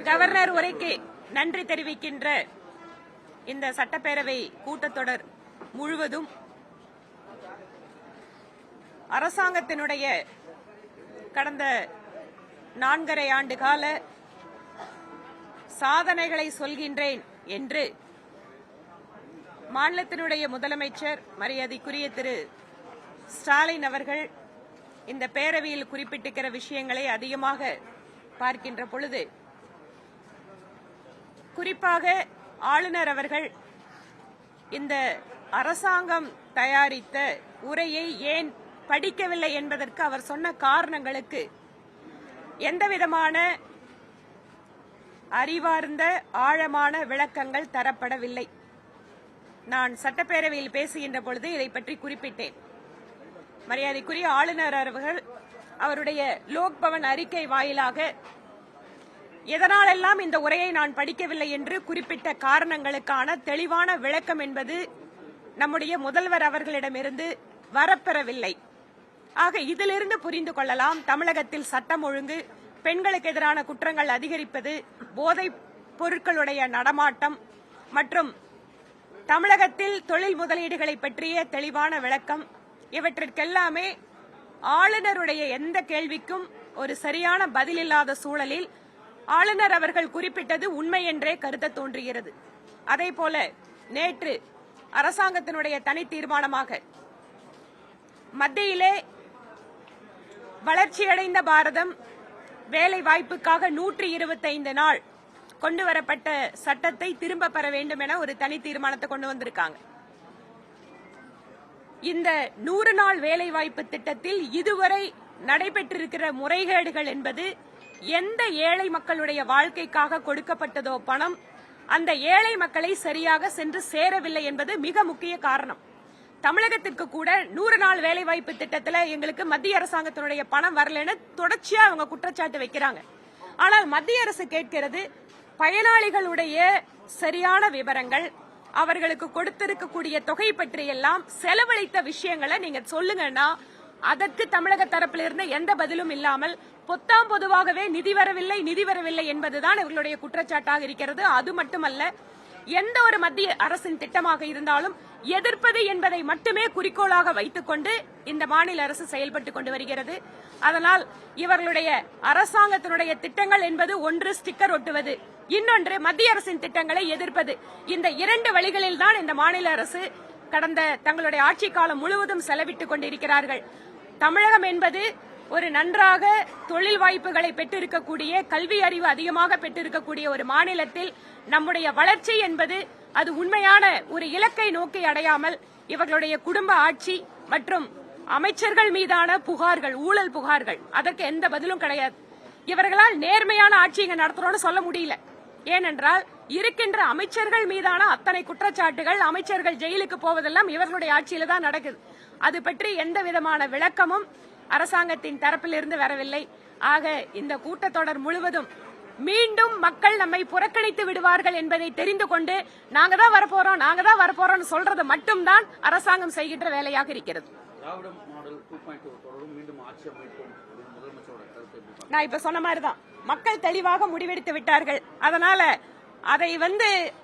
Governor உரைக்கு நன்றி தெரிவிக்கின்ற இந்த சட்டப்பேரவை கூட்டத்தொடர் முழுவதும் அரசாங்கத்தினுடைய கடந்த 4.5 ஆண்டு கால சாதனைகளை சொல்கின்றேன் என்று மாநிலத்தினுடைய முதலமைச்சர் மரியாதைக்குரிய திரு ஸ்டாலின் அவர்கள் இந்த பேரவையில் குறிப்பிட்டிருக்கிற விஷயங்களை அதிகமாக பார்க்கின்ற பொழுது, குறிப்பாக ஆளுநர் அவர்கள் இந்த அரசாங்கம் தயாரித்த உரையை ஏன் படிக்கவில்லை என்பதற்கு அவர் சொன்ன காரணங்களுக்கு எந்தவிதமான அறிவார்ந்த ஆழமான விளக்கங்கள் தரப்படவில்லை. நான் சட்டப்பேரவையில் பேசுகின்ற பொழுது இதை பற்றி குறிப்பிட்டேன். மரியாதைக்குரிய ஆளுநர் அவர்கள் அவருடைய லோக்பவன் அறிக்கை வாயிலாக எதனாலெல்லாம் இந்த உரையை நான் படிக்கவில்லை என்று குறிப்பிட்ட காரணங்களுக்கான தெளிவான விளக்கம் என்பது நம்முடைய முதல்வர் அவர்களிடமிருந்து வரப்பெறவில்லை. ஆக இதிலிருந்து புரிந்து கொள்ளலாம், தமிழகத்தில் சட்டம் ஒழுங்கு, பெண்களுக்கு எதிரான குற்றங்கள் அதிகரிப்பது, போதைப் பொருட்களுடைய நடமாட்டம் மற்றும் தமிழகத்தில் தொழில் முதலீடுகளை பற்றிய தெளிவான விளக்கம், இவற்றிற்கெல்லாமே ஆளுநருடைய எந்த கேள்விக்கும் ஒரு சரியான பதில் இல்லாத சூழலில் ஆளுநர் அவர்கள் குறிப்பிட்டது உண்மை என்றே கருத தோன்றுகிறது. அதேபோல நேற்று அரசாங்கத்தினுடைய தனி தீர்மானமாக மத்தியிலே வளர்ச்சியடைந்த பாரதம் வேலை வாய்ப்புக்காக 125 நாள் கொண்டுவரப்பட்ட சட்டத்தை திரும்ப பெற வேண்டும் என ஒரு தனி தீர்மானத்தை கொண்டு வந்திருக்காங்க. இந்த 100 நாள் வேலை வாய்ப்பு திட்டத்தில் இதுவரை நடைபெற்றிருக்கிற முறைகேடுகள் என்பது, எந்த ஏழை மக்களுடைய வாழ்க்கைக்காக கொடுக்கப்பட்டதோ பணம் அந்த ஏழை மக்களை சரியாக சென்று சேரவில்லை என்பது மிக முக்கிய காரணம். தமிழகத்திற்கு கூட 100 நாள் வேலைவாய்ப்பு திட்டத்தில் எங்களுக்கு மத்திய அரசாங்கத்தினுடைய பணம் வரலன்னு தொடர்ச்சியா அவங்க குற்றச்சாட்டு வைக்கிறாங்க. ஆனால் மத்திய அரசு கேட்கிறது பயனாளிகளுடைய சரியான விவரங்கள், அவர்களுக்கு கொடுத்திருக்கக்கூடிய தொகை பற்றி எல்லாம் செலவழித்த விஷயங்களை நீங்க சொல்லுங்கன்னா அதற்கு தமிழக தரப்பிலிருந்து எந்த பதிலும் இல்லாமல் பொத்தாம் பொதுவாகவே நிதி வரவில்லை என்பதுதான் இவர்களுடைய குற்றச்சாட்டாக இருக்கிறது. அது மட்டுமல்ல, எந்த ஒரு மத்திய அரசின் திட்டமாக இருந்தாலும் எதிர்ப்பது என்பதை மட்டுமே குறிக்கோளாக வைத்துக் கொண்டு இந்த மாநில அரசு செயல்பட்டுக் கொண்டு வருகிறது. அதனால் இவர்களுடைய அரசாங்கத்தினுடைய திட்டங்கள் என்பது ஒன்று ஸ்டிக்கர் ஒட்டுவது, இன்னொன்று மத்திய அரசின் திட்டங்களை எதிர்ப்பது. இந்த 2 வழிகளில் தான் இந்த மாநில அரசு கடந்த தங்களுடைய ஆட்சி காலம் முழுவதும் செலவிட்டுக் கொண்டிருக்கிறார்கள். தமிழகம் என்பது ஒரு நன்றாக தொழில் வாய்ப்புகளை பெற்றிருக்கக்கூடிய, கல்வி அறிவு அதிகமாக பெற்றிருக்கக்கூடிய ஒரு மாநிலத்தில் நம்முடைய வளர்ச்சி என்பது அது உண்மையான ஒரு இலக்கை நோக்கி அடையாமல் இவர்களுடைய குடும்ப ஆட்சி மற்றும் அமைச்சர்கள் மீதான புகார்கள், ஊழல் புகார்கள், அதற்கு எந்த பதிலும் கிடையாது. இவர்களால் நேர்மையான ஆட்சி இங்க நடத்துறோம்னு சொல்ல முடியல. ஏனென்றால் இருக்கின்ற அமைச்சர்கள் மீதான அத்தனை குற்றச்சாட்டுகள், அமைச்சர்கள் ஜெயிலுக்கு போவதெல்லாம் இவர்களுடைய ஆட்சியில தான் நடக்குது. அது பற்றி எந்த விதமான விளக்கமும் அரசாங்கத்தின் தரப்பிலிருந்து வரவில்லை. ஆக இந்த கூட்டத்தொடர் முழுவதும் மீண்டும் மக்கள் நம்மை புறக்கணித்து விடுவார்கள் என்பதை தெரிந்து கொண்டு நாங்க தான் வரப்போறோம் சொல்றது மட்டும்தான் அரசாங்கம் செய்கின்ற வேலையாக இருக்கிறது. நான் இப்ப சொன்ன மாதிரிதான் மக்கள் தெளிவாக முடிவெடுத்து விட்டார்கள். அதனால அதை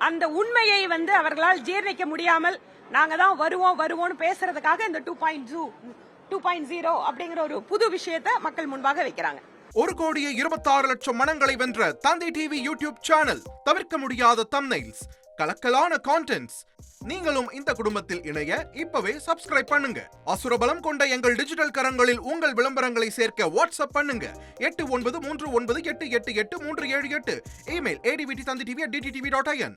அந்த உண்மையை அவர்களால் ஜீர்ணிக்க முடியாமல் நாங்க தான் வருவோம்னு பேசுறதுக்காக இந்த 2.0 அப்படிங்கிற ஒரு புது விஷயத்தை மக்கள் முன்பாக வைக்கிறாங்க. 1,26,00,000 மனங்களை வென்ற தந்தி டிவி யூடியூப் சேனல், தவிர்க்க முடியாத தம்ப்நெயில்ஸ், கலக்கலான கான்டென்ட்ஸ். நீங்களும் இந்த குடும்பத்தில் இணைய இப்பவே சப்ஸ்கிரைப் பண்ணுங்க. அசுரபலம் கொண்ட எங்கள் டிஜிட்டல் கரங்களில் உங்கள் விளம்பரங்களை சேர்க்க வாட்ஸ்அப் பண்ணுங்க. 8939888838. Email advttv@dttv.in.